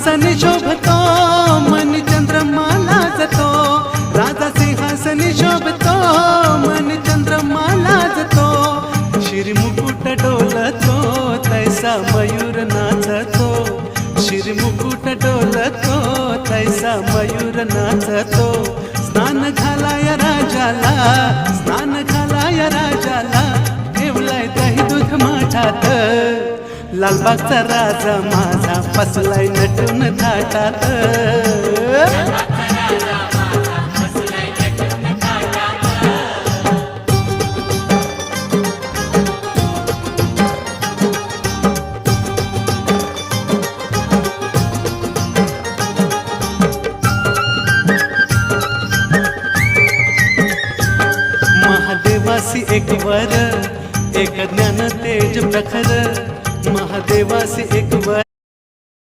सिंहासनी शोभतो मन चंद्रमा लाजतो, राजा सिंहासनी शोभतो मन चंद्रमा लाजतो, शिरमुकुट डोलतो तैसा मयूर नाचतो, शिरमुकुट डोलतो तैसा मयूर नाचतो, स्नान घालाया राजाला, स्नान घालाया राजाला, ठेवलाय दही दूध माठात, लालबागचा राजा माझा बसलाय नटून थाटात. महादेवासी एक वर एक ज्ञान तेज प्रखर, महादेवासी